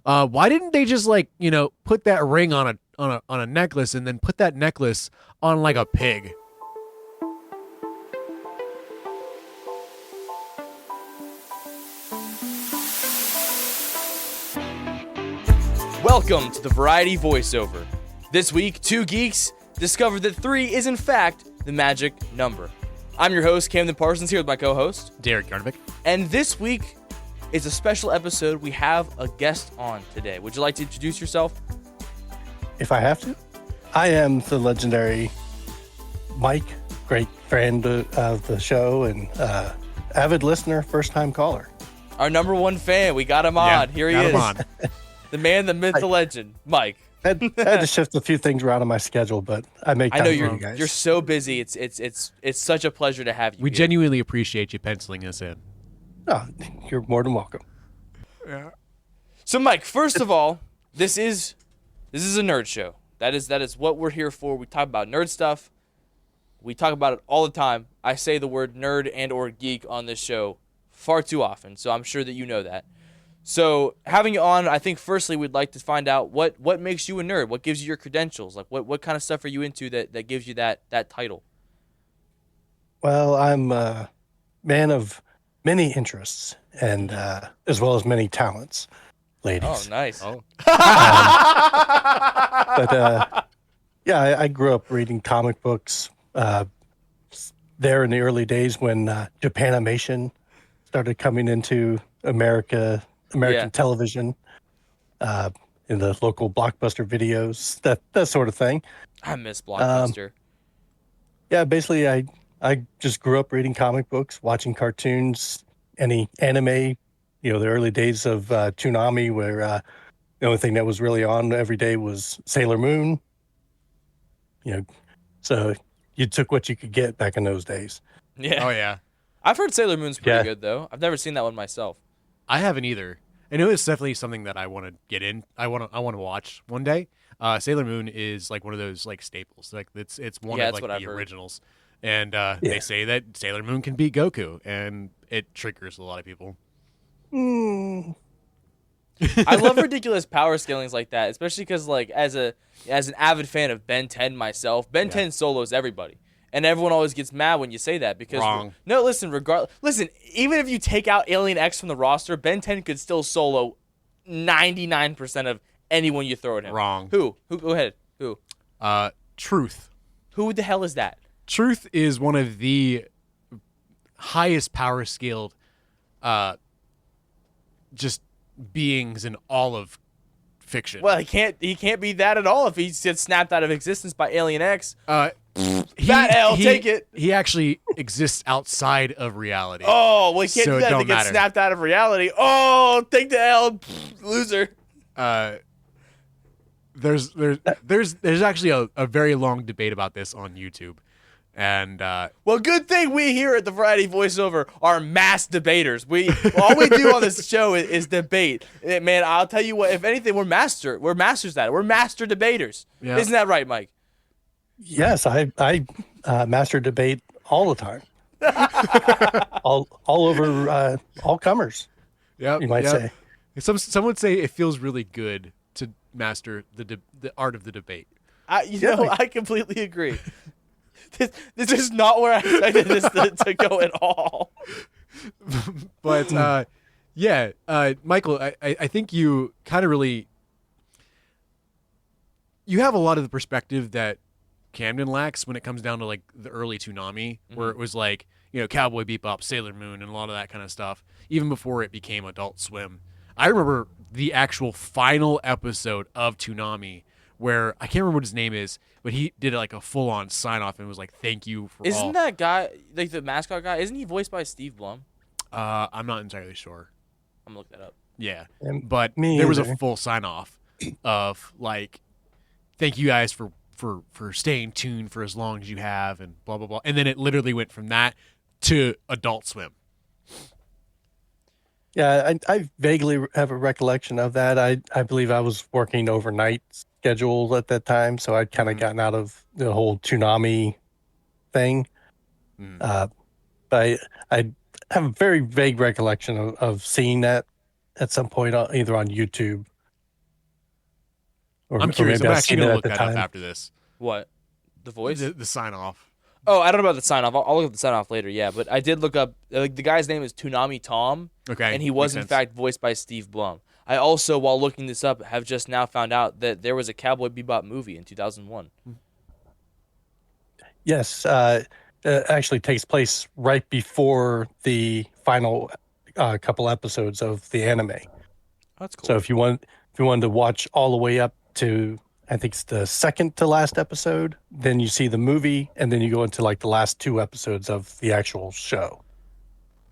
Why didn't they just like put that ring on a necklace and then put that necklace on like a pig? Welcome to the Variety Voiceover. This week, two geeks discovered that 3 is in fact the magic number. I'm your host, Camden Parsons, here with my co-host, Derek Yarnovic. And this week is a special episode. We have a guest on today. Would you like to introduce yourself? If I have to. I am the legendary Mike, great friend of the show and avid listener, first-time caller. Our number one fan. We got him on. Yeah, Here he got is. him on. The man, the myth, the legend, Mike. I had to shift a few things around in my schedule, but I make I time know for you're you guys. you're so busy. It's such a pleasure to have you. We here. genuinely appreciate you penciling us in. Oh, you're more than welcome. Yeah. So, Mike, first of all, this is a nerd show. That is what we're here for. We talk about nerd stuff. We talk about it all the time. I say the word nerd and or geek on this show far too often, so I'm sure that you know that. So, having you on, I think firstly we'd like to find out what makes you a nerd. What gives you your credentials? Like what kind of stuff are you into that gives you that title? Well, I'm a man of many interests and as well as many talents, ladies. Oh, nice. Oh. But yeah, I grew up reading comic books there in the early days when Japanimation started coming into American Yeah. television, in the local Blockbuster videos, that sort of thing. I miss Blockbuster. Yeah, basically, I just grew up reading comic books, watching cartoons, any anime. You know, the early days of Toonami, where the only thing that was really on every day was Sailor Moon. You know, so you took what you could get back in those days. Yeah. Oh yeah. I've heard Sailor Moon's pretty Yeah. good though. I've never seen that one myself. I haven't either. And it was definitely something that I want to get in. I want to watch one day. Sailor Moon is like one of those like staples. Like it's one Yeah, of that's like what the I've heard. originals. And they say that Sailor Moon can beat Goku, and it triggers a lot of people. Mm, I love ridiculous power scalings like that, especially because like as an avid fan of Ben 10 myself, Ben 10 solos everybody. And everyone always gets mad when you say that because Wrong. No, listen, even if you take out Alien X from the roster, Ben 10 could still solo 99% of anyone you throw at him. Wrong. Who? Go ahead. Who? Truth. Who the hell is that? Truth is one of the highest power scaled just beings in all of fiction. Well, he can't be that at all if he gets snapped out of existence by Alien X. Fat L, take it. He actually exists outside of reality. Oh, well, he can't So do it that if don't he gets matter. snapped out of reality. Oh, take the L, loser. There's actually a very long debate about this on YouTube, and Well, good thing we here at the Variety Voiceover are mass debaters. All we do on this show is debate. Man, I'll tell you what. If anything, we're masters at it. We're master debaters. Yeah. Isn't that right, Mike? yes, I master debate all the time, all over all comers. yeah, You might say. Some would say it feels really good to master the art of the debate. I completely agree. This is not where I expected this to go at all. But Michael, I think you kind of really you have a lot of the perspective that Camden lacks when it comes down to like the early Toonami, where it was like Cowboy Bebop, Sailor Moon, and a lot of that kind of stuff, even before it became Adult Swim. I remember the actual final episode of Toonami where I can't remember what his name is, but he did like a full-on sign-off and was like, "Thank you for all." Isn't that guy like the mascot guy? Isn't he voiced by Steve Blum? I'm not entirely sure. I'm gonna look that up. Yeah, And but me there was a either. full sign-off of like, "Thank you guys for staying tuned for as long as you have," and blah blah blah. And then it literally went from that to Adult Swim. Yeah, I vaguely have a recollection of that. I believe I was working overnight schedule at that time, so I'd kind of gotten out of the whole Toonami thing. But I have a very vague recollection of seeing that at some point, either on YouTube I'm curious. maybe I'm I've actually seen going it to at look the that time. up after this. What? The voice? The sign off. Oh, I don't know about the sign off. I'll look up the sign off later. Yeah, but I did look up. Like, the guy's name is Toonami Tom. Okay. And he was in fact voiced by Steve Blum. I also, while looking this up, have just now found out that there was a Cowboy Bebop movie in 2001. Yes, it actually takes place right before the final couple episodes of the anime. That's cool. So if you wanted to watch all the way up to, I think it's the second to last episode, then you see the movie, and then you go into like the last 2 episodes of the actual show.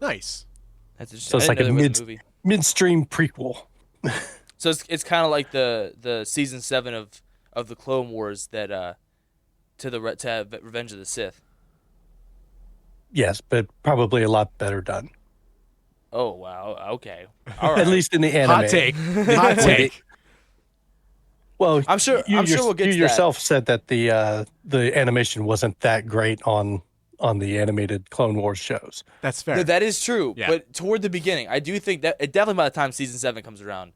Nice. That's So it's like a movie. midstream prequel. So it's kind of like the season 7 of the Clone Wars that to Revenge of the Sith. Yes, but probably a lot better done. Oh wow. Okay. All right. At least in the anime. Hot take. Hot take. Well, I'm sure we'll get you to that. yourself said that the animation wasn't that great on the animated Clone Wars shows. That's fair. No, that is true. Yeah. But toward the beginning, I do think that definitely by the time season 7 comes around,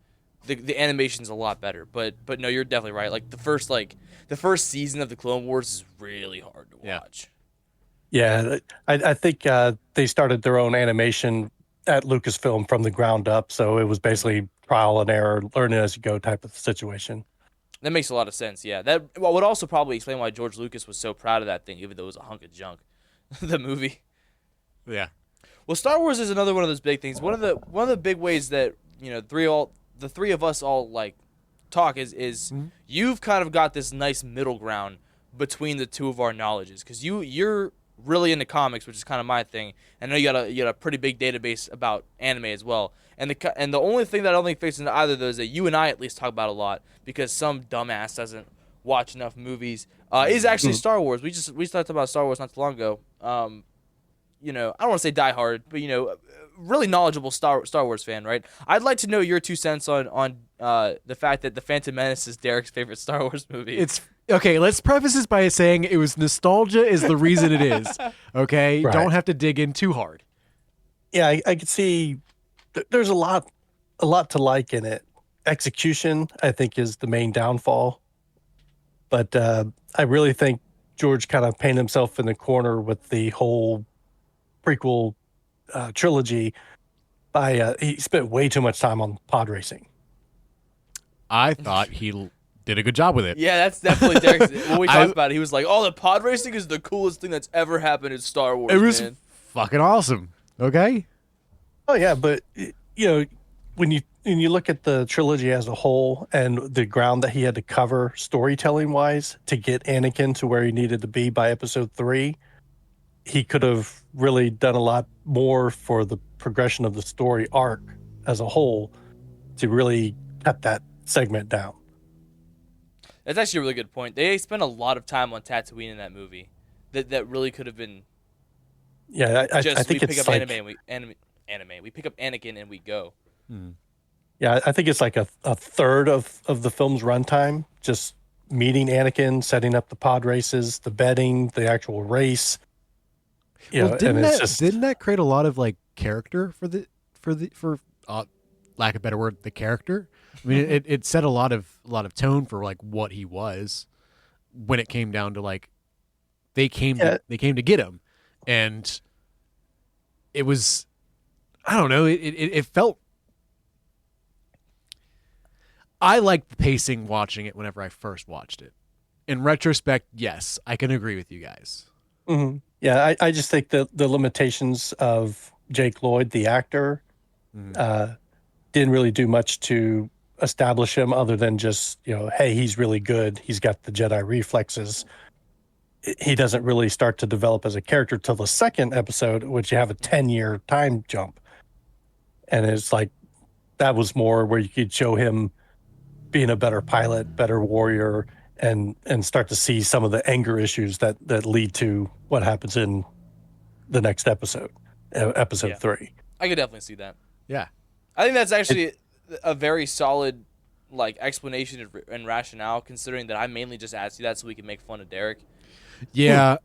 the animation's a lot better. But no, you're definitely right. Like the first season of the Clone Wars is really hard to watch. Yeah, I think they started their own animation at Lucasfilm from the ground up, so it was basically trial and error, learning as you go type of situation. That makes a lot of sense. Yeah, that would also probably explain why George Lucas was so proud of that thing, even though it was a hunk of junk. The movie. Yeah. Well, Star Wars is another one of those big things. One of the big ways that the three of us all like talk is you've kind of got this nice middle ground between the two of our knowledges, because you're really into comics, which is kind of my thing. I know you got a pretty big database about anime as well. And the only thing that I don't think fits into either of those that you and I at least talk about a lot, because some dumbass doesn't watch enough movies, is actually Star Wars. We talked about Star Wars not too long ago. I don't want to say diehard, but really knowledgeable Star Wars fan, right? I'd like to know your 2 cents on the fact that The Phantom Menace is Derek's favorite Star Wars movie. It's okay. Let's preface this by saying it was nostalgia is the reason it is. Okay, Right. Don't have to dig in too hard. Yeah, I could see there's a lot to like in it. Execution, I think, is the main downfall. But I really think George kind of painted himself in the corner with the whole prequel trilogy by he spent way too much time on pod racing. I thought he did a good job with it. Yeah, that's definitely Derek's. When we talked about it, he was like, "Oh, the pod racing is the coolest thing that's ever happened in Star Wars." It was man. fucking awesome. Okay. Oh yeah, but when you look at the trilogy as a whole and the ground that he had to cover storytelling wise to get Anakin to where he needed to be by episode 3, he could have really done a lot more for the progression of the story arc as a whole to really cut that segment down. That's actually a really good point. They spent a lot of time on Tatooine in that movie. That really could have been. Yeah, I Just think we pick it's up like anime. We pick up Anakin and we go. Yeah, I think it's like a third of the film's runtime, just meeting Anakin, setting up the pod races, the betting, the actual race. Didn't that create a lot of like character for lack of a better word, the character? I mean, it set a lot of tone for like what he was when it came down to like they came to get him, and it was, I don't know, it felt. I liked the pacing watching it whenever I first watched it. In retrospect, yes, I can agree with you guys. Mm-hmm. Yeah, I just think the limitations of Jake Lloyd, the actor, didn't really do much to establish him other than just, hey, he's really good. He's got the Jedi reflexes. He doesn't really start to develop as a character till the second episode, which you have a 10-year time jump. And it's like, that was more where you could show him being a better pilot, better warrior, and start to see some of the anger issues that lead to what happens in the next episode 3. I could definitely see that. Yeah. I think that's actually a very solid explanation and rationale, considering that I mainly just asked you that so we can make fun of Derek. Yeah.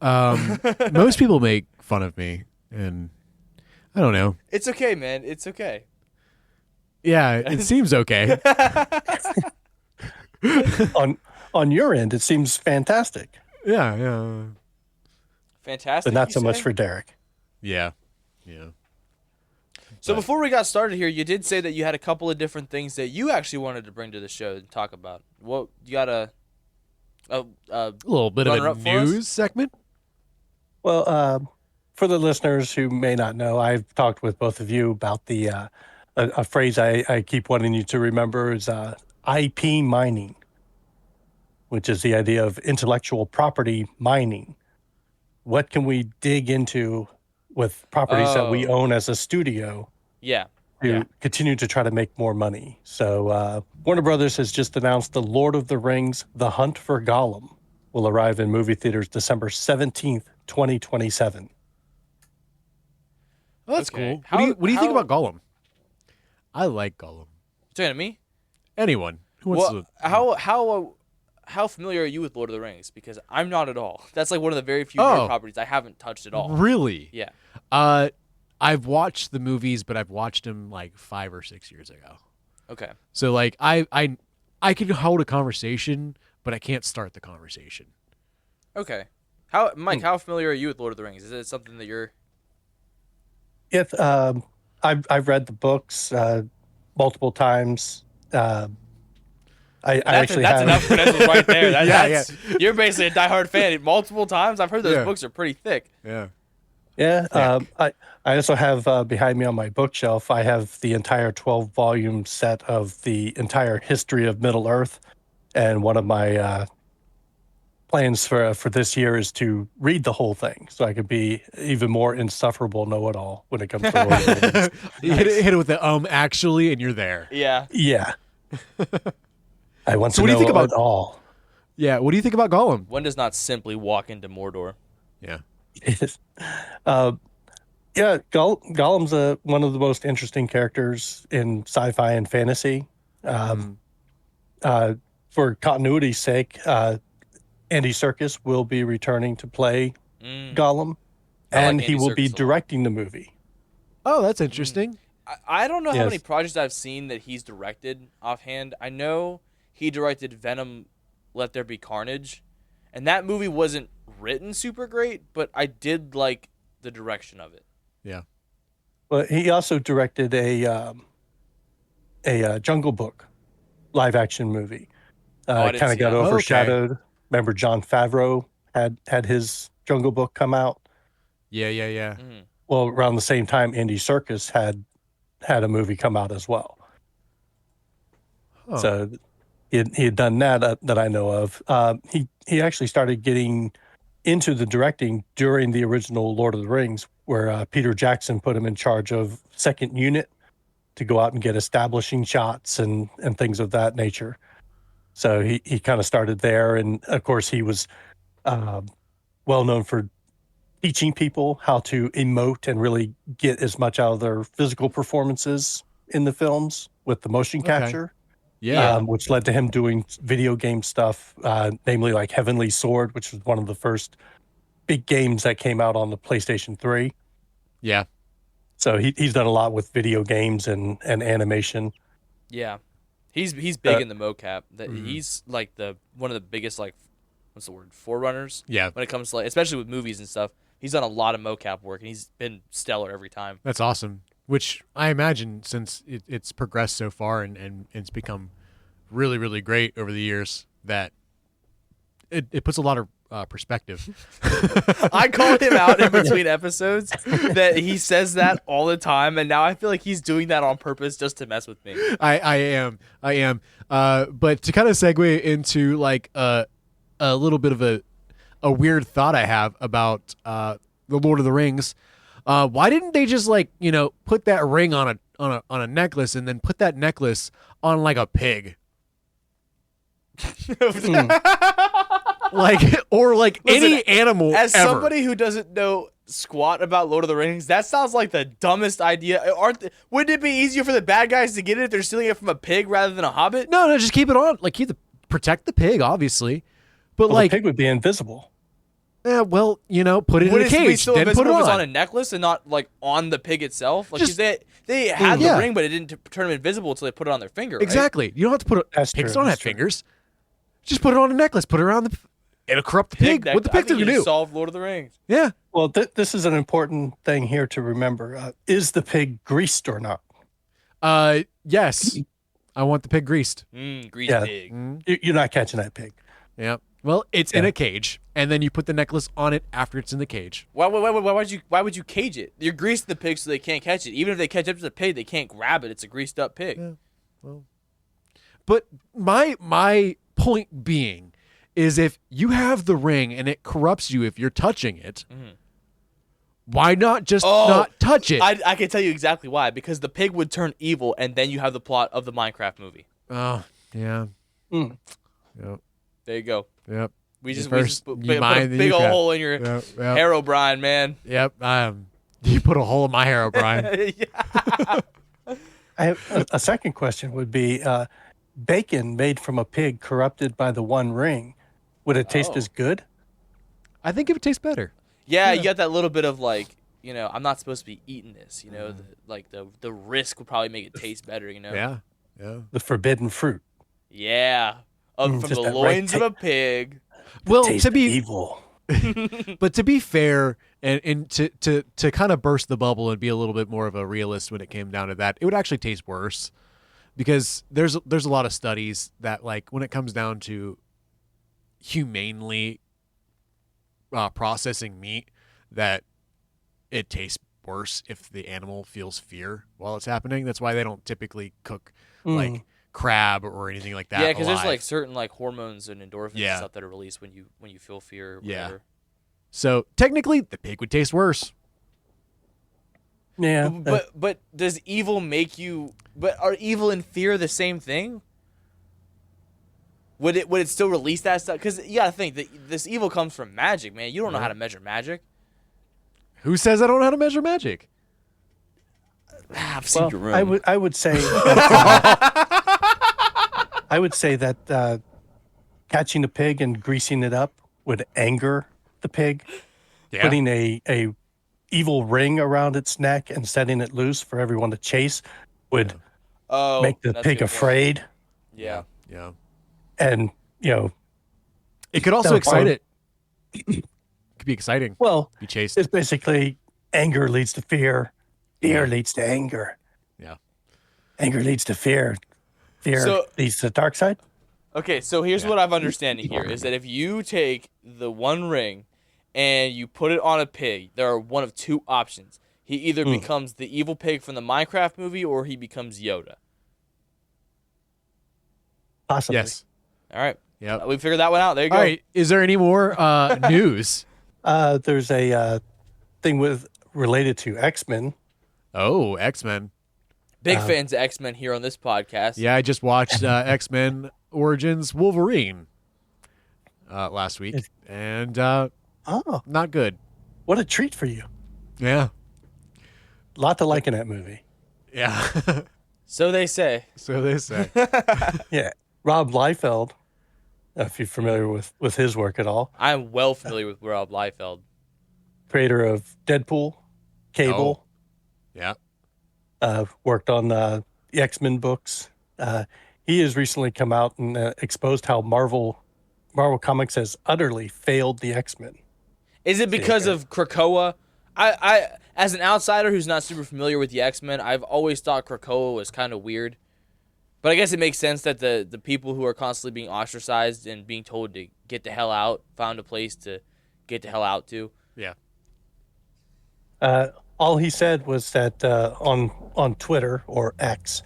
Most people make fun of me, and I don't know. It's okay, man. It's okay. Yeah, it seems okay. on your end, it seems fantastic, Yeah. Fantastic. but not you so much say? for Derek. Yeah. So But- before we got started here, you did say that you had a couple of different things that you actually wanted to bring to the show and talk about. What you got a little bit of runner a up for us? news segment. Well, for the listeners who may not know, I've talked with both of you about the a phrase I keep wanting you to remember is IP mining, which is the idea of intellectual property mining. What can we dig into with properties that we Oh. own as a studio Yeah. to continue to try to make more money? So Warner Brothers has just announced The Lord of the Rings: The Hunt for Gollum will arrive in movie theaters December 17th, 2027. Oh, that's Okay. cool. What do you think How- about Gollum? I like Gollum. You talking to me? Anyone who wants Well, to. how familiar are you with Lord of the Rings? Because I'm not at all. That's like one of the very few Oh. nerd properties I haven't touched at all. Really? Yeah. I've watched the movies, but I've watched them like 5 or 6 years ago. Okay. So like I can hold a conversation, but I can't start the conversation. Okay. Mike? How familiar are you with Lord of the Rings? Is it something that you're? If I've read the books multiple times. I actually that's have. enough credentials right there. Yeah, You're basically a diehard fan multiple times. I've heard those Yeah. books are pretty thick. Yeah. Yeah. I also have behind me on my bookshelf, I have the entire 12-volume set of the entire history of Middle Earth. And one of my plans for this year is to read the whole thing so I could be even more insufferable know-it-all when it comes to Lord of the Rings. You hit it with the actually, and you're there. Yeah. Yeah. I want So to what do you know think about- it all. Yeah. What do you think about Gollum? One does not simply walk into Mordor. Yeah. Yeah, Gollum's one of the most interesting characters in sci-fi and fantasy. For continuity's sake, Andy Serkis will be returning to play Gollum, I like and he Andy will be Serkis a lot. directing the movie. Oh, that's interesting. I don't know how Yes. many projects I've seen that he's directed offhand. I know he directed Venom, Let There Be Carnage, and that movie wasn't written super great, but I did like the direction of it. Yeah. But he also directed a Jungle Book live-action movie. I didn't Kind see of got that. overshadowed. Remember, Jon Favreau had his Jungle Book come out. Yeah. Well, around the same time, Andy Serkis had a movie come out as well. Huh. So he had done that I know of. He actually started getting into the directing during the original Lord of the Rings, where Peter Jackson put him in charge of second unit to go out and get establishing shots and things of that nature. So he kind of started there, and of course he was well known for teaching people how to emote and really get as much out of their physical performances in the films with the motion capture. Yeah. Which led to him doing video game stuff, namely like Heavenly Sword, which was one of the first big games that came out on the PlayStation 3. Yeah. So he's done a lot with video games and animation. Yeah, he's big Uh, in the mocap. That he's like one of the biggest, like, what's the word, forerunners Yeah. when it comes to, like, especially with movies and stuff. He's done a lot of mocap work, and he's been stellar every time. That's awesome. Which I imagine, since it's progressed so far and it's become really, really great over the years, that it puts a lot of perspective. I called him out in between episodes that he says that all the time, and now I feel like he's doing that on purpose just to mess with me. I am. But to kind of segue into like a little bit of a weird thought I have about the Lord of the Rings. Why didn't they just put that ring on a necklace and then put that necklace on like a pig? Or Listen, any animal As ever. somebody who doesn't know squat about Lord of the Rings, that sounds like the dumbest idea. Wouldn't it be easier for the bad guys to get it if they're stealing it from a pig rather than a hobbit? No, just keep it on. Like protect the pig, obviously. But Well, the pig would be invisible. put it in a Would it be cage, still then put invisible it if it's on. on a necklace and not like on the pig itself? Like, 'cause Just- they had Yeah. the ring, but it didn't turn them invisible until they put it on their finger. Right? Exactly. You don't have to put That's pigs true, don't have that's true. fingers. Just put it on a necklace. Put it around the. It'll corrupt the pig. What the pig going gonna do? Solve Lord of the Rings. Yeah. Well, this is an important thing here to remember. Is the pig greased or not? Yes. I want the pig greased. Greased pig. You're not catching that pig. Yeah. Well, it's in a cage, and then you put the necklace on it after it's in the cage. Why would you cage it? You're greasing the pig so they can't catch it. Even if they catch up to the pig, they can't grab it. It's a greased up pig. Yeah. Well, but my point being is if you have the ring and it corrupts you if you're touching it, why not just not touch it? I can tell you exactly why. Because the pig would turn evil, and then you have the plot of the Minecraft movie. Oh, yeah. Mm. Yep. There you go. Yep. We just put you a mind, big old crap. hole in your hair, O'Brien, man. Yep. You put a hole in my hair, O'Brien. I have a second question would be, bacon made from a pig corrupted by the One Ring, would it taste as good? I think it would taste better. Yeah, you got that little bit of like, I'm not supposed to be eating this. The risk would probably make it taste better. Yeah. The forbidden fruit. Yeah, from the just that loins right of a pig. Well, Taste to be evil. but to be fair and to kind of burst the bubble and be a little bit more of a realist when it came down to that, it would actually taste worse because there's a lot of studies that like when it comes down to humanely processing meat that it tastes worse if the animal feels fear while it's happening. That's why they don't typically cook like crab or anything like that. Yeah, because there's like certain like hormones and endorphins and Yeah. stuff that are released when you feel fear. Or Yeah. whatever. So technically, the pig would taste worse. Yeah. But does evil make you? But are evil and fear the same thing? Would it still release that stuff? Because you gotta think that this evil comes from magic, man. You don't know how to measure magic. Who says I don't know how to measure magic? I've seen your room. I would say I would say that catching a pig and greasing it up would anger the pig. Yeah. Putting a evil ring around its neck and setting it loose for everyone to chase would make the that's a pig good point. afraid. Yeah. Yeah. And It could also No, excite fine. it. It could be exciting. well, Be chased. it's basically anger leads to fear. Fear leads to anger. Yeah. Anger leads to fear. Fear So- leads to the dark side. Okay, so here's what I'm understanding here is that if you take the One Ring and you put it on a pig, there are one of two options. He either becomes the evil pig from the Minecraft movie or he becomes Yoda. Possibly. Yes. All right. Yep. We figured that one out. There you go. All right. Is there any more news? There's a thing related to X-Men. Oh, X-Men. Big fans of X-Men here on this podcast. Yeah, I just watched X-Men Origins Wolverine last week, and Oh, not good. what a treat for you. Yeah. Lot to like in that movie. Yeah. So they say. So they say. Yeah. Rob Liefeld, if you're familiar with his work at all, I'm well familiar with Rob Liefeld. creator of Deadpool, Cable, Yeah. worked on the X-Men books. He has recently come out and exposed how Marvel Comics has utterly failed the X-Men. Is it because of Krakoa? I as an outsider who's not super familiar with the X-Men, I've always thought Krakoa was kind of weird. But I guess it makes sense that the people who are constantly being ostracized and being told to get the hell out found a place to get the hell out to. Yeah. All he said was that on Twitter or X,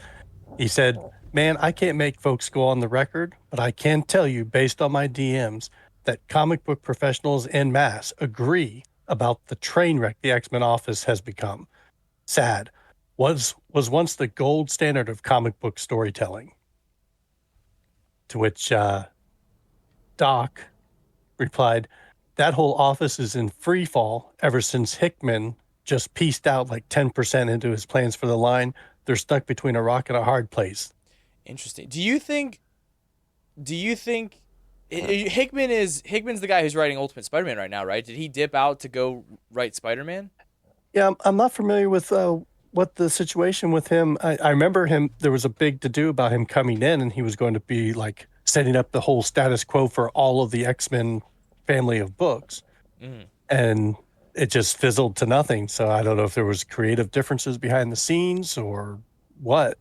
he said, "Man, I can't make folks go on the record, but I can tell you based on my DMs that comic book professionals en masse agree about the train wreck the X-Men office has become. Sad. Was once the gold standard of comic book storytelling." To which Doc replied, "That whole office is in free fall ever since Hickman just pieced out like 10% into his plans for the line. They're stuck between a rock and a hard place." Interesting. Do you think Hickman's the guy who's writing Ultimate Spider-Man right now, right? Did he dip out to go write Spider-Man? Yeah, I'm not familiar with what the situation with him. I remember him. There was a big to-do about him coming in, and he was going to be like setting up the whole status quo for all of the X-Men family of books. And it just fizzled to nothing. So I don't know if there was creative differences behind the scenes or what.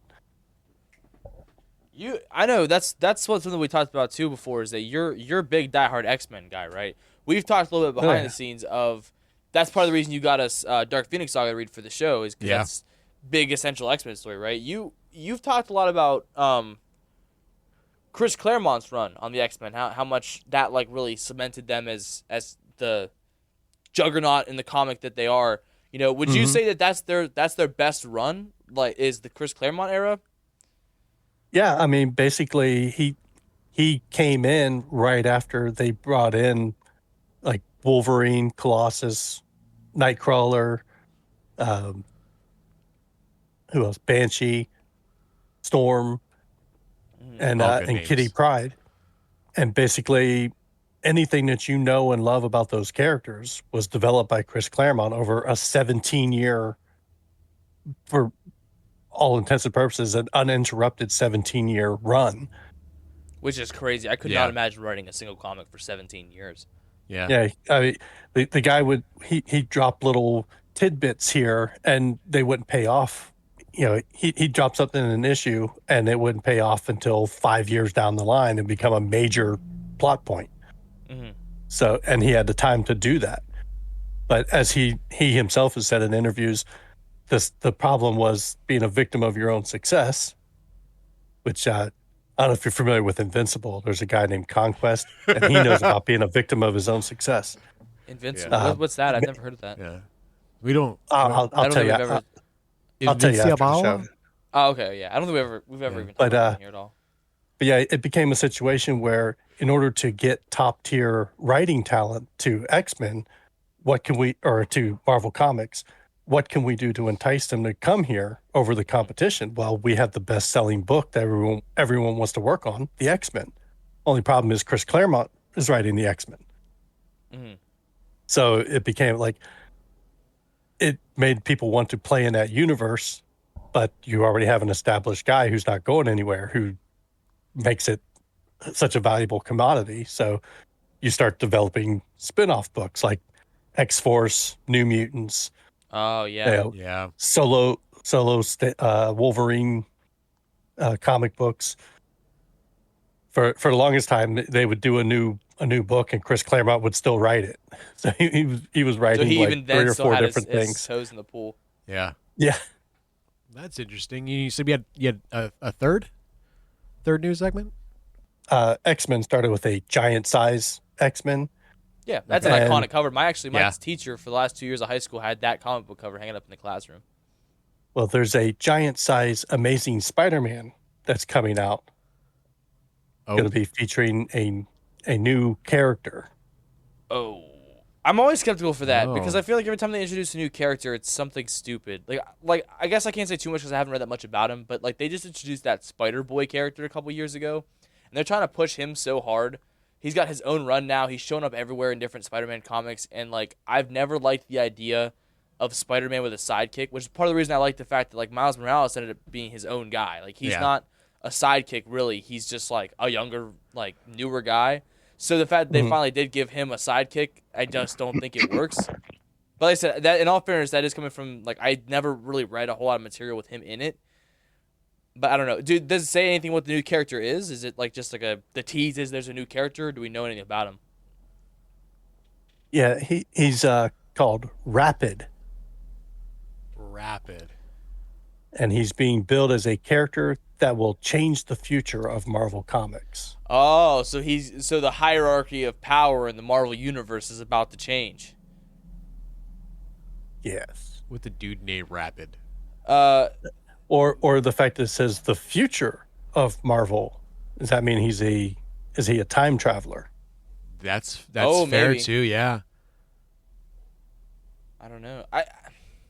I know that's something we talked about too before, is that you're a big diehard X-Men guy, right? We've talked a little bit behind the scenes of that's part of the reason you got us Dark Phoenix Saga to read for the show, is because that's big essential X-Men story, right? You've talked a lot about Chris Claremont's run on the X-Men, how much that like really cemented them as the juggernaut in the comic that they are. You know, would you say that that's their best run? Like, is the Chris Claremont era? Yeah, I mean, basically, he came in right after they brought in like Wolverine, Colossus, Nightcrawler, who else? Banshee, Storm, and Kitty Pryde, and basically anything that you know and love about those characters was developed by Chris Claremont over a 17-year, for all intents and purposes, an uninterrupted 17-year run. Which is crazy. I could not imagine writing a single comic for 17 years. Yeah. I mean, the guy would he'd drop little tidbits here, and they wouldn't pay off. You know, he'd drop something in an issue, and it wouldn't pay off until 5 years down the line and become a major plot point. So, and he had the time to do that. But as he himself has said in interviews, the problem was being a victim of your own success, which I don't know if you're familiar with Invincible. There's a guy named Conquest, and he knows about being a victim of his own success. Invincible? What's that? I've never heard of that. Yeah. We don't. I'll tell you. I'll tell you after the show. Oh, okay, yeah. I don't think we've ever even talked about it here at all. But yeah, it became a situation where in order to get top tier writing talent to X-Men, to Marvel Comics, what can we do to entice them to come here over the competition? Well, we have the best selling book that everyone wants to work on, the X-Men. Only problem is Chris Claremont is writing the X-Men. So it became like, it made people want to play in that universe, but you already have an established guy who's not going anywhere, who makes it such a valuable commodity. So you start developing spin-off books like X-Force, New Mutants. Oh, yeah. Solo Wolverine comic books. For the longest time, they would do a new book, and Chris Claremont would still write it. So he was writing like 3 or 4 different things. His toes in the pool. Yeah. That's interesting. You said you had a third news segment? X-Men started with a giant size X-Men. Yeah, that's an iconic cover. My teacher for the last 2 years of high school had that comic book cover hanging up in the classroom. Well, there's a giant size Amazing Spider-Man that's coming out. Going to be featuring a new character. Oh, I'm always skeptical for that because I feel like every time they introduce a new character, it's something stupid. Like I guess I can't say too much because I haven't read that much about him, but like they just introduced that Spider-Boy character a couple years ago, and they're trying to push him so hard. He's got his own run now. He's shown up everywhere in different Spider-Man comics, and like I've never liked the idea of Spider-Man with a sidekick, which is part of the reason I like the fact that like Miles Morales ended up being his own guy. Like he's not a sidekick really. He's just like a younger, like newer guy. So the fact that they finally did give him a sidekick, I just don't think it works. But like I said, that in all fairness, that is coming from like I never really read a whole lot of material with him in it. But I don't know. Dude, does it say anything what the new character is? Is it like just like the tease is there's a new character? Or do we know anything about him? Yeah, he's called Rapid. And he's being built as a character that will change the future of Marvel Comics. Oh, so the hierarchy of power in the Marvel universe is about to change. Yes. With the dude named Rapid. Or the fact that it says the future of Marvel. Does that mean is he a time traveler? That's fair maybe. Too, yeah. I don't know.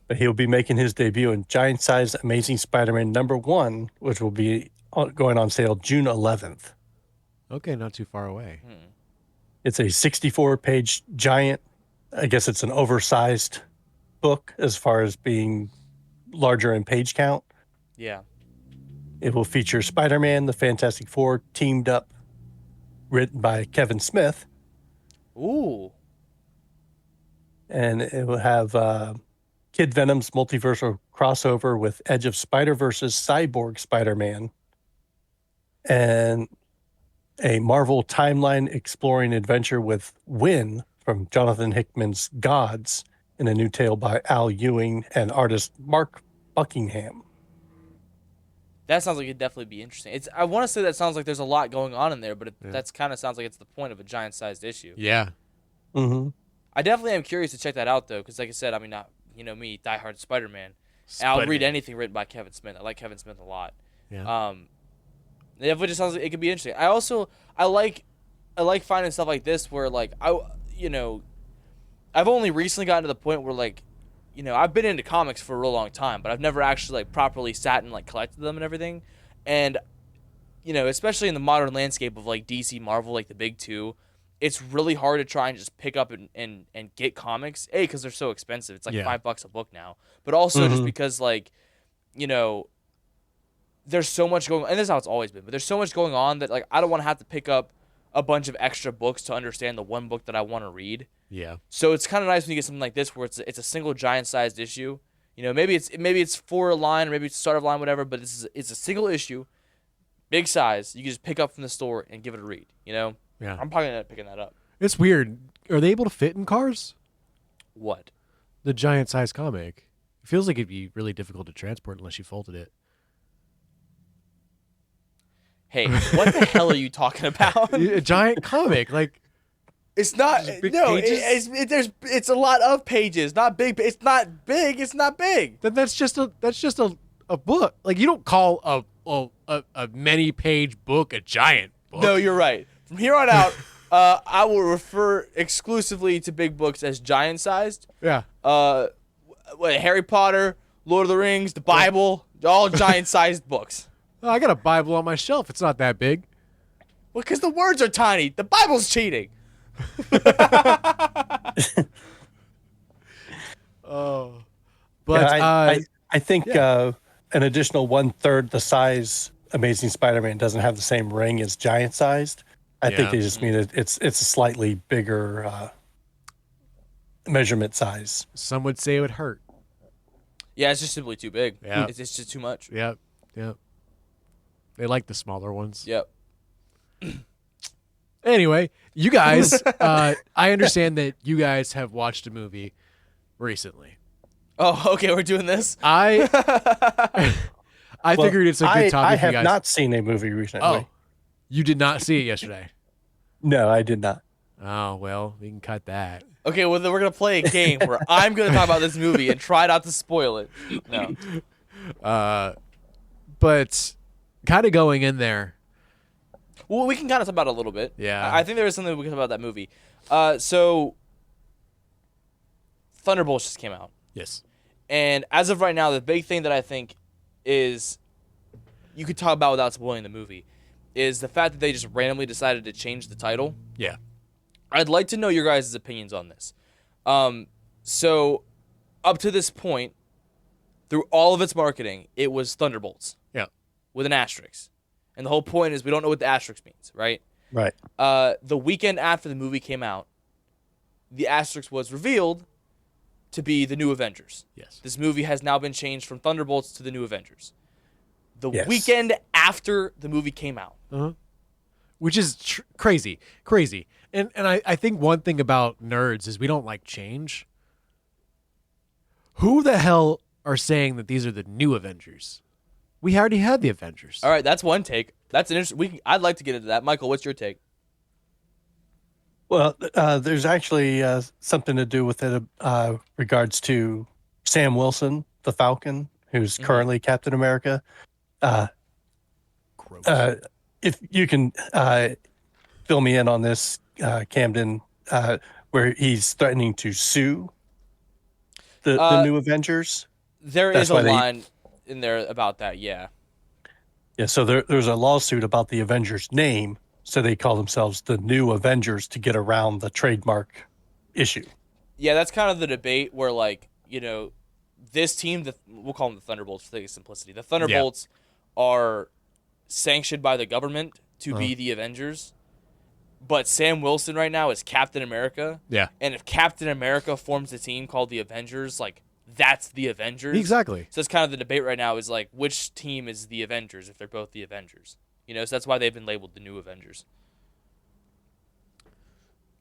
But he'll be making his debut in Giant Size Amazing Spider-Man #1, which will be going on sale June 11th. Okay, not too far away. It's a 64-page giant. I guess it's an oversized book as far as being larger in page count. Yeah. It will feature Spider-Man, the Fantastic Four teamed up written by Kevin Smith. Ooh. And it will have Kid Venom's multiversal crossover with Edge of Spider-Verse's Cyborg Spider-Man. And a Marvel timeline exploring adventure with Win from Jonathan Hickman's Gods in a new tale by Al Ewing and artist Mark Buckingham. That sounds like it'd definitely be interesting. I want to say that sounds like there's a lot going on in there, but that's kind of sounds like it's the point of a giant-sized issue. Yeah. Mm-hmm. I definitely am curious to check that out, though, because like I said, I mean, not me, diehard Spider-Man. I'll read anything written by Kevin Smith. I like Kevin Smith a lot. Yeah. It definitely just sounds like it could be interesting. I like finding stuff like this where like I've only recently gotten to the point where like, I've been into comics for a real long time, but I've never actually like properly sat and like collected them and everything. And especially in the modern landscape of like DC, Marvel, like the big two, it's really hard to try and just pick up and get comics. A, because they're so expensive. It's like $5 a book now. But also just because like, there's so much going on, and this is how it's always been, but there's so much going on that like I don't want to have to pick up a bunch of extra books to understand the one book that I want to read. Yeah. So it's kind of nice when you get something like this where it's a single giant-sized issue. Maybe it's for a line, or maybe it's start of line, whatever. But it's a single issue, big size. You can just pick up from the store and give it a read. Yeah. I'm probably gonna end up picking that up. It's weird. Are they able to fit in cars? What? The giant-sized comic. It feels like it'd be really difficult to transport unless you folded it. Hey, what the hell are you talking about? A giant comic, like it's not. No, it's a lot of pages, not big. It's not big. It's not big. Then that's just a book. Like you don't call a many-page book a giant book. No, you're right. From here on out, I will refer exclusively to big books as giant-sized. Yeah. Harry Potter, Lord of the Rings, the Bible, all giant-sized books. I got a Bible on my shelf. It's not that big. Well, because the words are tiny. The Bible's cheating. Oh, but yeah, I think an additional 1/3 the size Amazing Spider-Man doesn't have the same ring as giant sized. I think they just mean it's a slightly bigger measurement size. Some would say it would hurt. Yeah, it's just simply too big. Yeah, it's just too much. Yep. They like the smaller ones. Yep. Anyway, you guys, I understand that you guys have watched a movie recently. Oh, okay, we're doing this. I figured it's a good topic. I for you guys. have not seen a movie recently. Oh, you did not see it yesterday? No, I did not. Oh well, we can cut that. Okay, well then we're gonna play a game where I'm gonna talk about this movie and try not to spoil it. No. But kind of going in there. Well, we can kind of talk about it a little bit. Yeah. I think there is something we can talk about that movie. So Thunderbolts just came out. Yes. And as of right now, the big thing that I think is you could talk about without spoiling the movie is the fact that they just randomly decided to change the title. Yeah. I'd like to know your guys' opinions on this. So up to this point, through all of its marketing, it was Thunderbolts. Yeah. With an asterisk. And the whole point is we don't know what the asterisk means, right? Right. The weekend after the movie came out, the asterisk was revealed to be the New Avengers. Yes. This movie has now been changed from Thunderbolts to the New Avengers. The weekend after the movie came out. Uh-huh. Which is crazy. And I think one thing about nerds is we don't like change. Who the hell are saying that these are the new Avengers? We already had the Avengers. All right, that's one take. That's an interesting. I'd like to get into that. Michael, what's your take? Well, there's actually something to do with it regards to Sam Wilson, the Falcon, who's currently Captain America. If you can fill me in on this, Camden, where he's threatening to sue the new Avengers. There is a line in there about that, yeah. Yeah, so there's a lawsuit about the Avengers name, so they call themselves the New Avengers to get around the trademark issue. Yeah, that's kind of the debate where, like, this team, we'll call them the Thunderbolts for the simplicity. The Thunderbolts are sanctioned by the government to be the Avengers, But Sam Wilson right now is Captain America. Yeah. And if Captain America forms a team called the Avengers, like, that's the Avengers. Exactly. So that's kind of the debate right now is, like, which team is the Avengers if they're both the Avengers? You know, so that's why they've been labeled the new Avengers.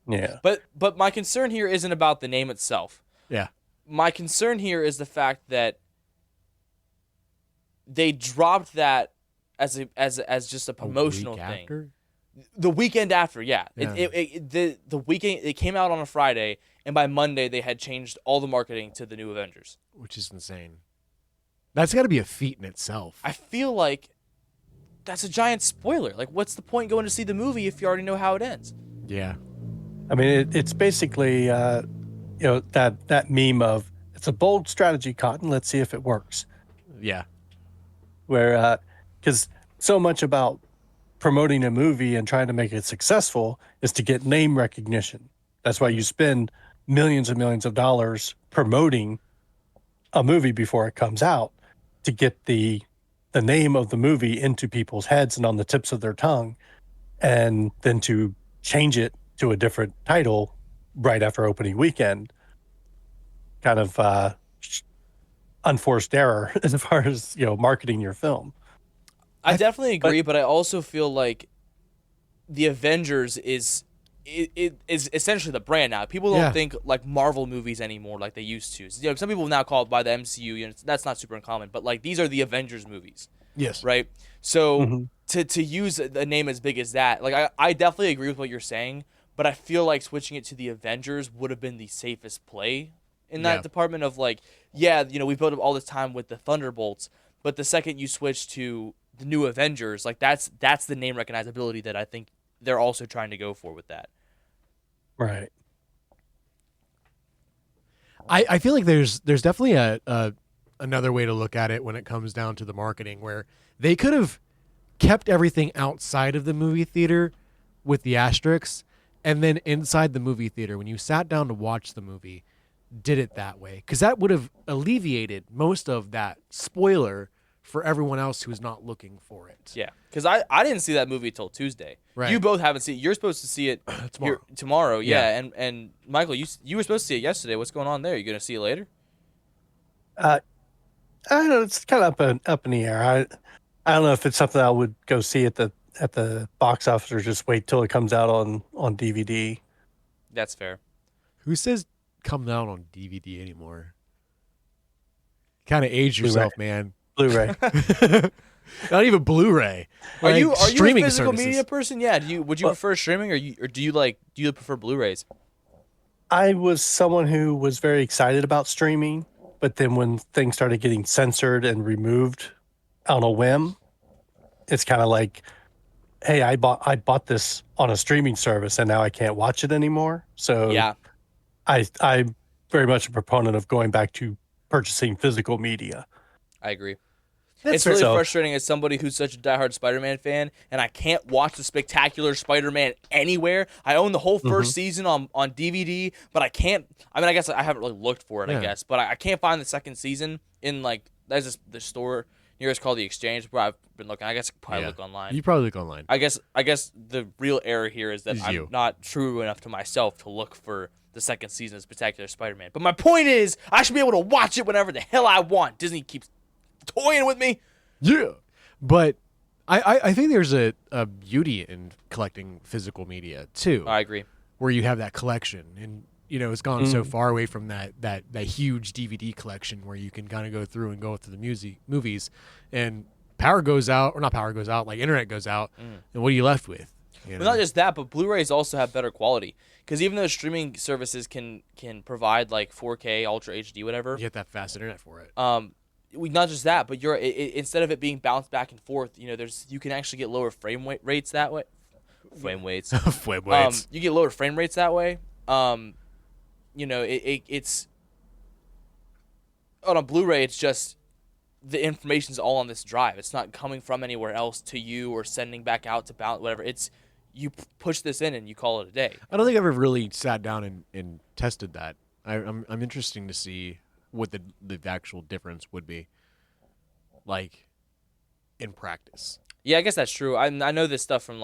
Yeah. But my concern here isn't about the name itself. Yeah. My concern here is the fact that they dropped that as just a promotional thing. After? The weekend after, yeah. Yeah. The weekend it came out on a Friday, and by Monday they had changed all the marketing to the new Avengers, Which is insane. That's got to be a feat in itself. I feel like that's a giant spoiler. Like, what's the point going to see the movie if you already know how it ends? Yeah. I mean, it's basically, that meme of it's a bold strategy, Cotton. Let's see if it works. Yeah. Where, because so much about promoting a movie and trying to make it successful is to get name recognition. That's why you spend millions and millions of dollars promoting a movie before it comes out to get the name of the movie into people's heads and on the tips of their tongue, and then to change it to a different title right after opening weekend. Kind of unforced error as far as, marketing your film. I definitely agree, but I also feel like the Avengers is essentially the brand now. People don't think like Marvel movies anymore like they used to. So, some people now call it by the MCU. That's not super uncommon, but like these are the Avengers movies. Yes. Right. So to use a name as big as that, like I definitely agree with what you're saying, but I feel like switching it to the Avengers would have been the safest play in that department of like, we built up all this time with the Thunderbolts, but the second you switch to the new Avengers, like that's the name recognizability that I think they're also trying to go for with that. Right. I feel like there's definitely a another way to look at it when it comes down to the marketing, where they could have kept everything outside of the movie theater with the asterisks, and then inside the movie theater, when you sat down to watch the movie, did it that way, because that would have alleviated most of that spoiler for everyone else who's not looking for it. Yeah, because I didn't see that movie till Tuesday. Right. You both haven't seen it. You're supposed to see it tomorrow. Yeah. And Michael, you were supposed to see it yesterday. What's going on there? You going to see it later? I don't know. It's kind of up in the air. I don't know if it's something I would go see at the box office or just wait till it comes out on DVD. That's fair. Who says come out on DVD anymore? Kind of age Blu-ray. yourself, man. Blu-ray. Not even Blu-ray. Are you a streaming physical services. media person? Yeah. Would you prefer streaming, or do you prefer Blu-rays? I was someone who was very excited about streaming, but then when things started getting censored and removed on a whim, it's kind of like, hey, I bought this on a streaming service and now I can't watch it anymore. So Yeah. I'm very much a proponent of going back to purchasing physical media. I agree. That's It's fair. really So- frustrating as somebody who's such a diehard Spider-Man fan, and I can't watch the Spectacular Spider-Man anywhere. I own the whole first season on DVD, but I can't. I mean, I guess I haven't really looked for it. Yeah. I guess, but I can't find the second season in there's the store near us called the Exchange where I've been looking. I guess I could probably look online. You probably look online. I guess the real error here is that Is I'm you. not true enough to myself to look for the second season of Spectacular Spider-Man. But my point is, I should be able to watch it whenever the hell I want. Disney keeps toying with me. Yeah. But I think there's a beauty in collecting physical media too. I agree. Where you have that collection, and it's gone so far away from that huge DVD collection where you can kind of go through and go through the movies, and power goes out, or not power goes out, like internet goes out, and what are you left with? But not just that, but Blu-rays also have better quality, because even though streaming services can provide like 4K, Ultra HD, whatever, You get that fast internet for it. not just that, but instead of it being bounced back and forth, you can actually get lower rates that way. Frame weights. Flip weights. You get lower frame rates that way. It's on a Blu-ray. It's just the information's all on this drive. It's not coming from anywhere else to you or sending back out to bounce whatever. It's you push this in and you call it a day. I don't think I've ever really sat down and tested that. I'm interesting to see what the actual difference would be, like, in practice. Yeah, I guess that's true. I know this stuff from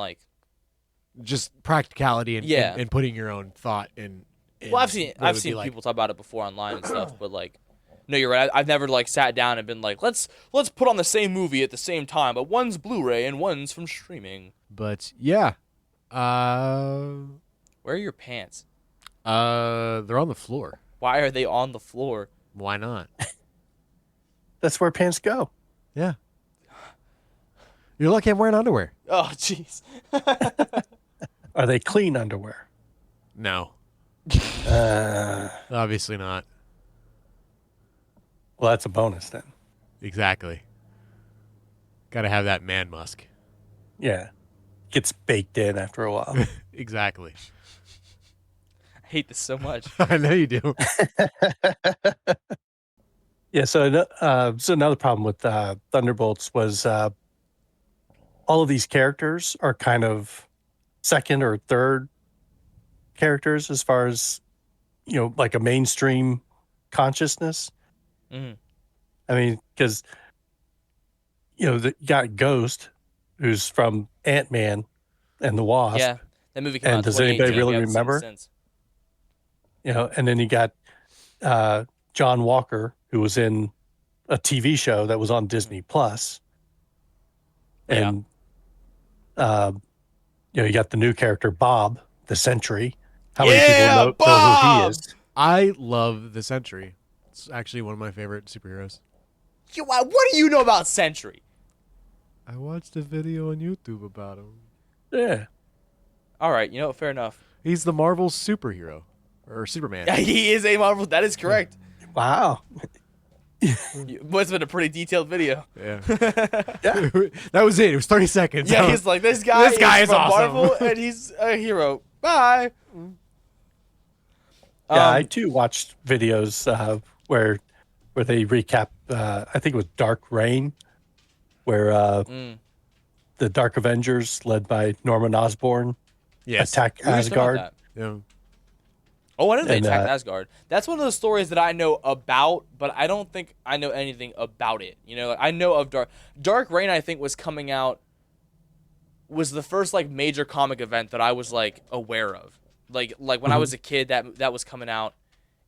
just practicality and, Yeah. and putting your own thought in. Well, I've seen what it would be people talk about it before online and stuff, but like, no, you're right. I've never like sat down and been like, let's put on the same movie at the same time, but one's Blu-ray and one's from streaming. But yeah, Where are your pants? they're on the floor. Why are they on the floor? Why not? That's where pants go. Yeah. You're lucky I'm wearing underwear. Oh, jeez. Are they clean underwear? No, Uh, obviously not. well, that's a bonus then. Exactly. Got to have that man musk. Yeah. Gets baked in after a while. Exactly. I hate this so much. I know you do. Yeah, so another problem with Thunderbolts was all of these characters are kind of second or third characters as far as, like a mainstream consciousness. Hmm. I mean, because, you got Ghost, who's from Ant-Man and the Wasp. Yeah, that movie came And out. does anybody 2018. really We haven't seen it remember? since. And then you got John Walker, who was in a TV show that was on Disney Plus. And, you got the new character, Bob, the Sentry. How many people know who Bob! he is? I love the Sentry. It's actually one of my favorite superheroes. What do you know about Sentry? I watched a video on YouTube about him. Yeah. All right, fair enough. He's the Marvel superhero. Or Superman. Yeah, he is a Marvel. That is correct. Wow. Must have been a pretty detailed video. Yeah. Yeah. That was it. It was 30 seconds. Yeah, he's like, this guy is from awesome. Marvel, and he's a hero. Bye. Yeah, I too watched videos where they recap. I think it was Dark Reign, where the Dark Avengers, led by Norman Osborn, Yes. attack We just talked about Asgard. that. Yeah. Oh, I know they And, attacked Asgard. That's one of those stories that I know about, but I don't think I know anything about it. Like, I know of Dark Reign. I think was coming out. Was the first like major comic event that I was like aware of. Like when I was a kid, that was coming out,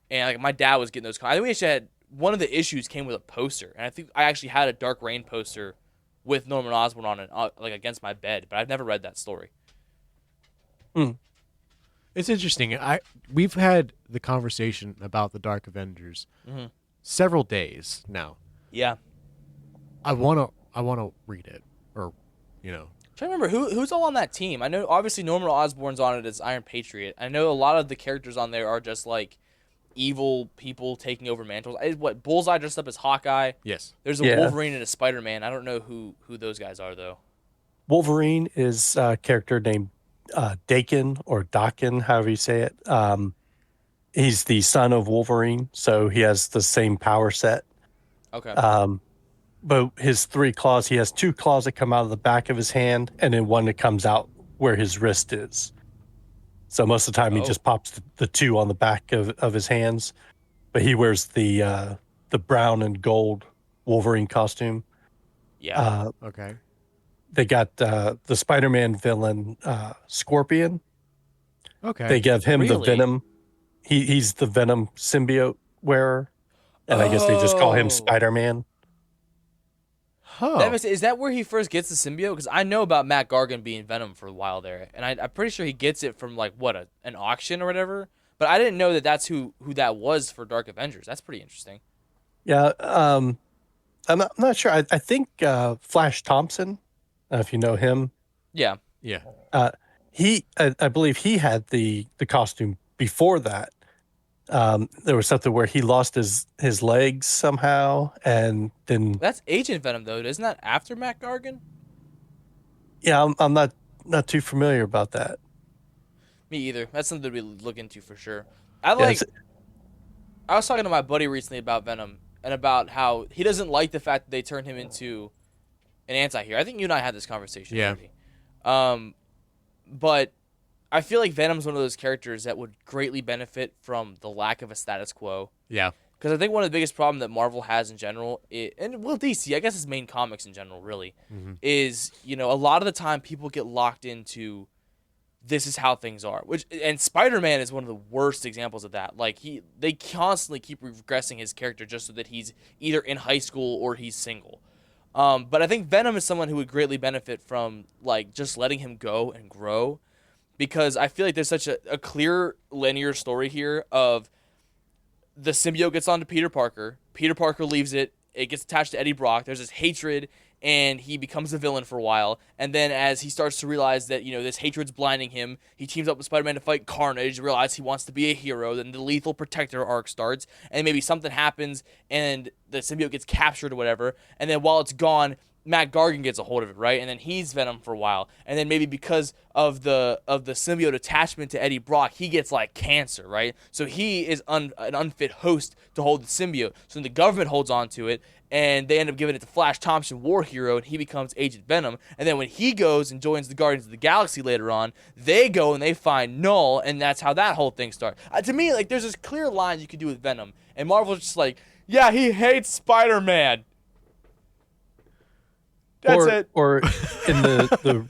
and like my dad was getting those. I think we actually had one of the issues came with a poster, and I think I actually had a Dark Reign poster with Norman Osborn on it, like against my bed. But I've never read that story. It's interesting. We've had the conversation about the Dark Avengers several days now. Yeah. I wanna read it, or Trying to remember who's all on that team. I know obviously Norman Osborn's on it as Iron Patriot. I know a lot of the characters on there are just like evil people taking over mantles. What Bullseye dressed up as Hawkeye? Yes. There's a Yeah. Wolverine and a Spider-Man. I don't know who those guys are though. Wolverine is a character named Dakin or Dakin, however you say it. He's the son of Wolverine, so he has the same power set. Okay. But his 3 claws, he has 2 claws that come out of the back of his hand, and then one that comes out where his wrist is. So most of the time, he just pops the 2 on the back of his hands. But he wears the brown and gold Wolverine costume. yeah. Okay. They got the Spider-Man villain, Scorpion. Okay. They give him the Really? Venom. He's the Venom symbiote wearer. And I guess they just call him Oh. Spider-Man. Huh. Is that where he first gets the symbiote? Because I know about Matt Gargan being Venom for a while there, and I'm pretty sure he gets it from like an auction or whatever. But I didn't know that that's who that was for Dark Avengers. That's pretty interesting. Yeah. I'm not sure. I think Flash Thompson, if you know him, Yeah. Yeah. I believe he had the costume before that. There was something where he lost his legs somehow, and then That's Agent Venom though. Isn't that after Matt Gargan? yeah, I'm not too familiar about that. Me either. That's something we look into for sure. I it's- was talking to my buddy recently about Venom and about how he doesn't like the fact that they turned him into an anti-hero. I think you and I had this conversation Yeah. already. But I feel like Venom's one of those characters that would greatly benefit from the lack of a status quo. Yeah. Because I think one of the biggest problems that Marvel has in general, DC, I guess it's main comics in general, really, is, a lot of the time people get locked into this is how things are. And Spider-Man is one of the worst examples of that. Like they constantly keep regressing his character just so that he's either in high school or he's single. But I think Venom is someone who would greatly benefit from like just letting him go and grow, because I feel like there's such a clear linear story here of the symbiote gets onto Peter Parker. Peter Parker leaves it. It gets attached to Eddie Brock. There's this hatred, and he becomes a villain for a while. And then as he starts to realize that, this hatred's blinding him, he teams up with Spider-Man to fight Carnage, realize he wants to be a hero. Then the Lethal Protector arc starts, and maybe something happens, and the symbiote gets captured or whatever. And then while it's gone, Matt Gargan gets a hold of it, right? And then he's Venom for a while. And then maybe because of the symbiote attachment to Eddie Brock, he gets like cancer, right? So he is an unfit host to hold the symbiote. So then the government holds on to it, and they end up giving it to Flash Thompson, War Hero, and he becomes Agent Venom. And then when he goes and joins the Guardians of the Galaxy later on, they go and they find Null, and that's how that whole thing starts. To me, like, there's this clear line you could do with Venom, and Marvel's just like, yeah, he hates Spider-Man. That's it. Or in the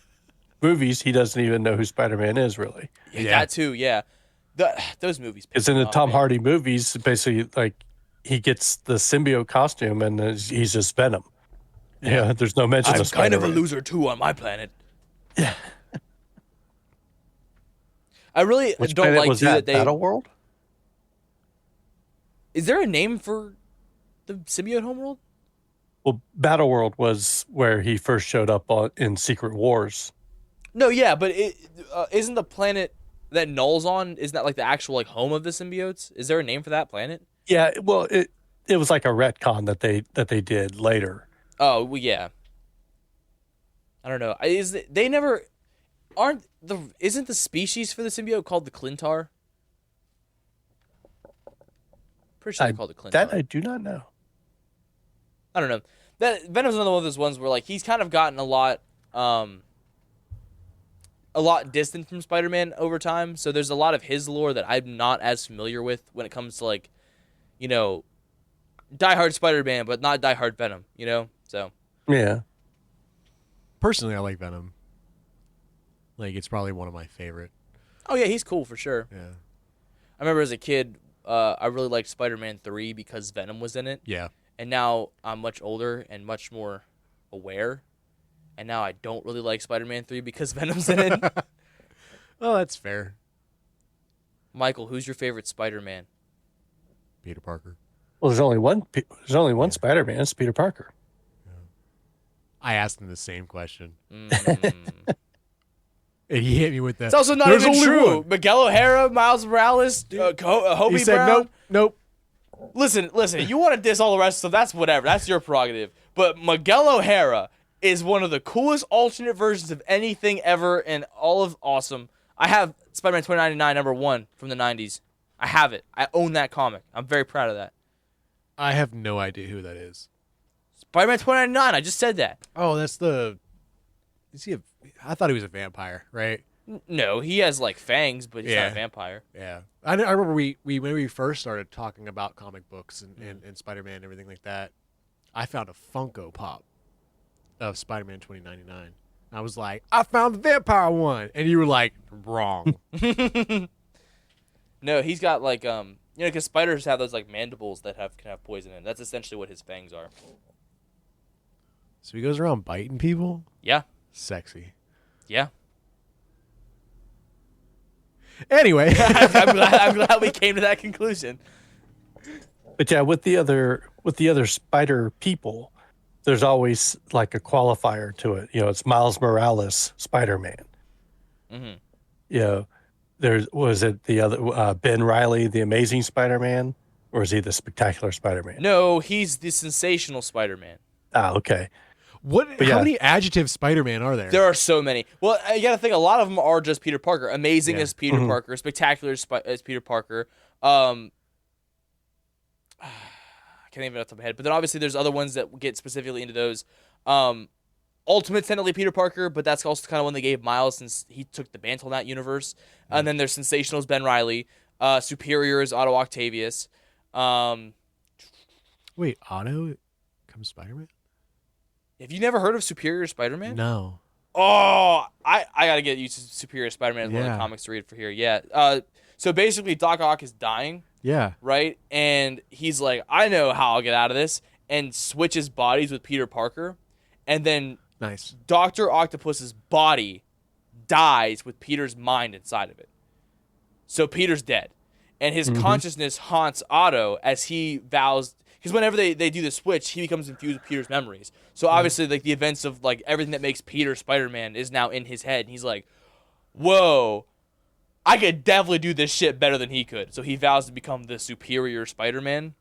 movies, he doesn't even know who Spider-Man is, really. Yeah. That too, yeah. Those movies. Because in the Tom Hardy movies, basically, like, he gets the symbiote costume, and he's just Venom. Yeah, there's no mention of Spider-Man. I'm kind of a loser, too, on my planet. Yeah. I really Which don't like was that Battle World? Is there a name for the symbiote homeworld? Well, Battle World was where he first showed up in Secret Wars. No, yeah, but isn't the planet that Null's on, isn't that like the actual like home of the symbiotes? Is there a name for that planet? Yeah, well, it was like a retcon that they did later. Oh, well, yeah. I don't know. Isn't the species for the symbiote called the Clintar? Pretty sure they're called the Clintar. That I do not know. I don't know. That Venom's another one of those ones where like he's kind of gotten a lot distant from Spider-Man over time. So there's a lot of his lore that I'm not as familiar with when it comes to like, diehard Spider-Man, but not diehard Venom. So yeah. Personally, I like Venom. Like, it's probably one of my favorite. Oh yeah, he's cool for sure. Yeah. I remember as a kid, I really liked Spider-Man 3 because Venom was in it. Yeah. And now I'm much older and much more aware. And now I don't really like Spider-Man 3 because Venom's in it. Well, that's fair. Michael, who's your favorite Spider-Man? Peter Parker. Well, there's only one Spider-Man. It's Peter Parker. Yeah. I asked him the same question. Mm. And he hit me with that. It's also not even true. Miguel O'Hara, Miles Morales, Hobie he said, Brown. Nope. Listen. You want to diss all the rest, so that's whatever. That's your prerogative. But Miguel O'Hara is one of the coolest alternate versions of anything ever, and all of awesome. I have Spider-Man 2099 #1 from the 90s. I have it. I own that comic. I'm very proud of that. I have no idea who that is. Spider-Man 2099. I just said that. Oh, that's the... I thought he was a vampire, right? No, he has like fangs, but he's not a vampire. Yeah. I remember when we first started talking about comic books and Spider-Man and everything like that, I found a Funko Pop of Spider-Man 2099. I was like, I found the vampire one. And you were like, wrong. No, he's got like, because spiders have those like mandibles that can have poison in it. That's essentially what his fangs are. So he goes around biting people? Yeah. Sexy. Yeah. Anyway. I'm glad we came to that conclusion. But yeah, with the other spider people, there's always like a qualifier to it. It's Miles Morales, Spider-Man. Mm-hmm. Was it the other Ben Reilly, the Amazing Spider-Man, or is he the Spectacular Spider-Man? No, he's the Sensational Spider-Man. Ah, okay. How many adjective Spider-Man are there? There are so many. Well, you got to think a lot of them are just Peter Parker. Amazing as Peter Parker, Spectacular as Peter Parker. I can't even off the top of my head. But then obviously there's other ones that get specifically into those. Ultimate technically Peter Parker, but that's also kind of one they gave Miles since he took the mantle in that universe. And then there's Sensational's Ben Reilly. Superior is Otto Octavius. Wait, Otto comes Spider-Man? Have you never heard of Superior Spider-Man? No. Oh, I gotta get you Superior Spider-Man as one of Yeah. the comics to read for here. Yeah. So basically, Doc Ock is dying, Yeah. right? And he's like, I know how I'll get out of this, and switches bodies with Peter Parker, and then Nice. Dr. Octopus's body dies with Peter's mind inside of it. So Peter's dead. And his consciousness haunts Otto as he vows, because whenever they do the switch, he becomes infused with Peter's memories. So obviously, like, the events of, like, everything that makes Peter Spider-Man is now in his head. And he's like, whoa, I could definitely do this shit better than he could. So he vows to become the superior Spider-Man.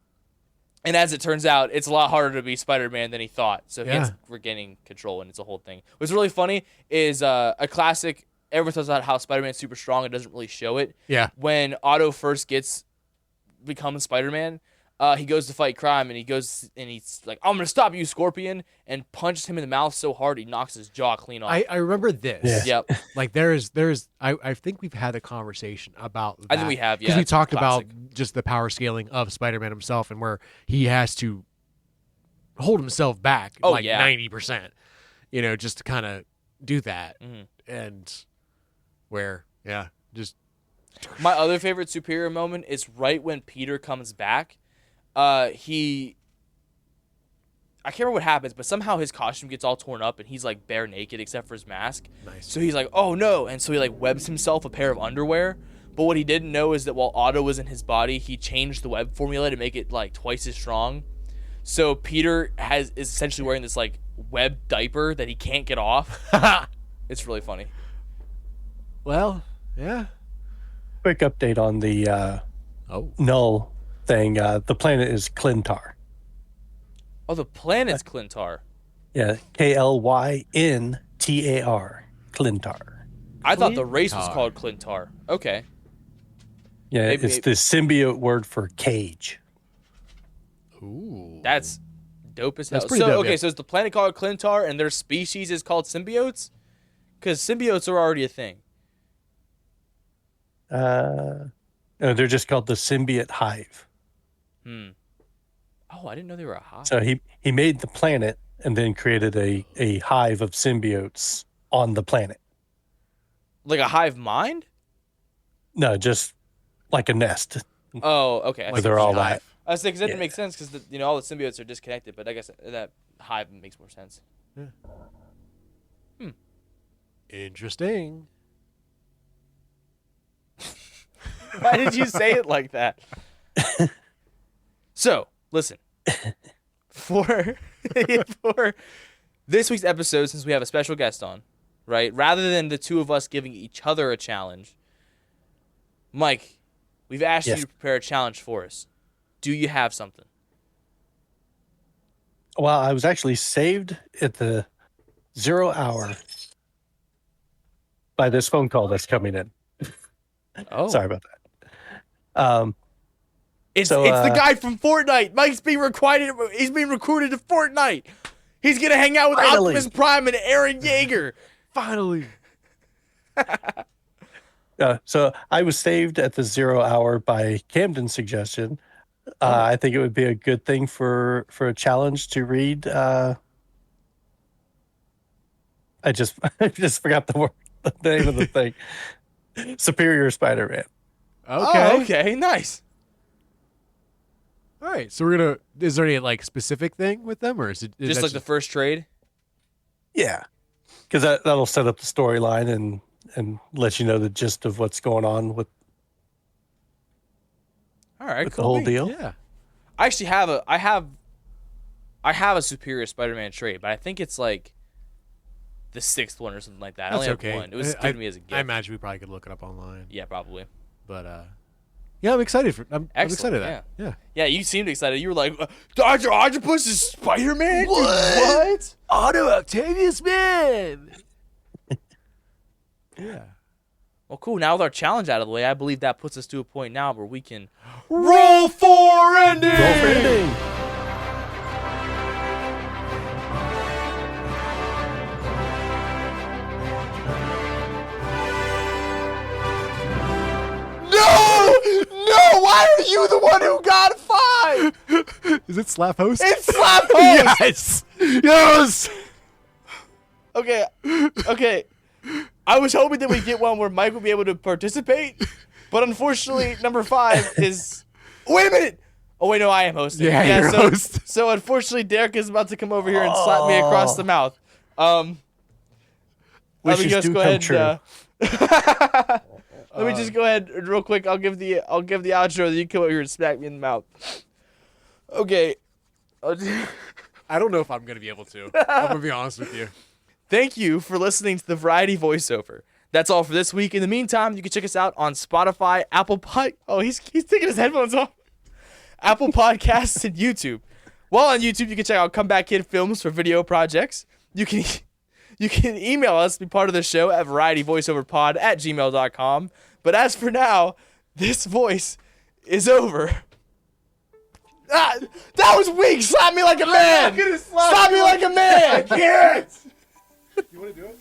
And as it turns out, it's a lot harder to be Spider-Man than he thought. So he ends up regaining control, and it's a whole thing. What's really funny is a classic. Everyone talks about how Spider-Man's super strong. It doesn't really show it. Yeah. When Otto first becomes Spider-Man, he goes to fight crime, and he's like, I'm going to stop you, Scorpion, and punches him in the mouth so hard he knocks his jaw clean off. I remember this. Yeah. Yep. Like I think we've had a conversation about that. I think we have, yeah. Because we it's talked classic. about just the power scaling of Spider-Man himself and where he has to hold himself back Oh, like yeah. 90%, just to kind of do that. Mhm. And where, just My other favorite superior moment is right when Peter comes back. I can't remember what happens, but somehow his costume gets all torn up and he's like bare naked except for his mask. nice. So he's like, oh no. And so he like webs himself a pair of underwear. But what he didn't know is that while Otto was in his body, he changed the web formula to make it like twice as strong. So Peter is essentially wearing this like web diaper that he can't get off. It's really funny. Well, yeah. Quick update on the Oh. null thing. The planet is Clintar. Oh, the planet's Clintar. Yeah, Klyntar. Clintar. I thought the race was Clintar. called Clintar. Okay. Yeah, Maybe- it's the symbiote word for cage. Ooh. That's dope as hell. That's pretty dope, Okay, yeah. so is the planet called Clintar and their species is called symbiotes? Because symbiotes are already a thing. No, they're just called the symbiote hive. Oh, I didn't know they were a hive. So he made the planet and then created a hive of symbiotes on the planet. Like a hive mind? No, just like a nest Oh, okay. I where see they're what all you mean. at. I was thinking that didn't Yeah. make sense because all the symbiotes are disconnected, but I guess that hive makes more sense. Interesting. Why did you say it like that? So, listen. For this week's episode, since we have a special guest on, right? Rather than the two of us giving each other a challenge, Mike, we've asked Yes. you to prepare a challenge for us. Do you have something? Well, I was actually saved at the 0 hour by this phone call that's coming in. Oh, Sorry about that. It's So, the guy from Fortnite. Mike's being recruited. He's being recruited to Fortnite. He's gonna hang out with Finally. Optimus Prime and Aaron Yeager. Finally. So I was saved at the 0 hour by Camden's suggestion. I think it would be a good thing for a challenge to read. I just forgot the name of the thing. Superior Spider-Man. Okay. Oh, okay, nice. All right. So we're gonna. Is there any like specific thing with them, or is it Just like the first trade. Yeah, because that'll set up the storyline and let you know the gist of what's going on with All right, the cool. whole deal. Yeah. I actually have a Superior Spider-Man trade, but I think it's like the 6th one or something like that. I That's only okay. have one. It was given to me as a gift. I imagine we probably could look it up online. Yeah, probably. But yeah, I'm excited for. I'm Excellent, excited at that. Yeah. Yeah, you seemed excited. You were like, Dr. Octopus is Spider-Man? Dude, what? Otto Octavius Man. Yeah. Well, cool. Now with our challenge out of the way, I believe that puts us to a point now where we can roll for ending. Roll for ending. No! Why are you the one who got 5? Is it Slap Host? It's Slap Host. Yes. Yes. Okay. I was hoping that we'd get one where Mike would be able to participate, but unfortunately, number 5 is. Wait a minute. Oh wait, no, I am hosting. Yeah, you're host. So unfortunately, Derek is about to come over here and slap me across the mouth. Let me just go ahead. Let me just go ahead real quick. I'll give the outro. That you come over here and smack me in the mouth. Okay. I don't know if I'm gonna be able to. I'm gonna be honest with you. Thank you for listening to the Variety Voiceover. That's all for this week. In the meantime, you can check us out on Spotify, Apple Pod. Oh, he's taking his headphones off. Apple Podcasts and YouTube. While on YouTube, you can check out Comeback Kid Films for video projects. You can email us, be part of the show at varietyvoiceoverpod@gmail.com. But as for now, this voice is over. Ah, that was weak. Slap me like a man. Slap me like a man. I can't. You want to do it?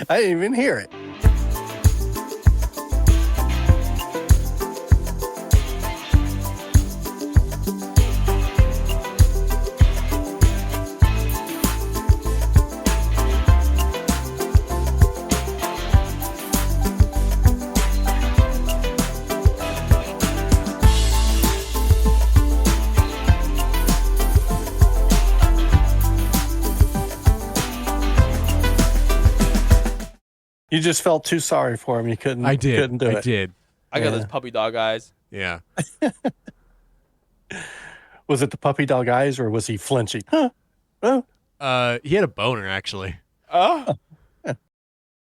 I didn't even hear it. You just felt too sorry for him. You couldn't. I did. Couldn't do it. I did. I got those puppy dog eyes. Yeah. Was it the puppy dog eyes, or was he flinching? Huh? Oh. He had a boner actually. Oh.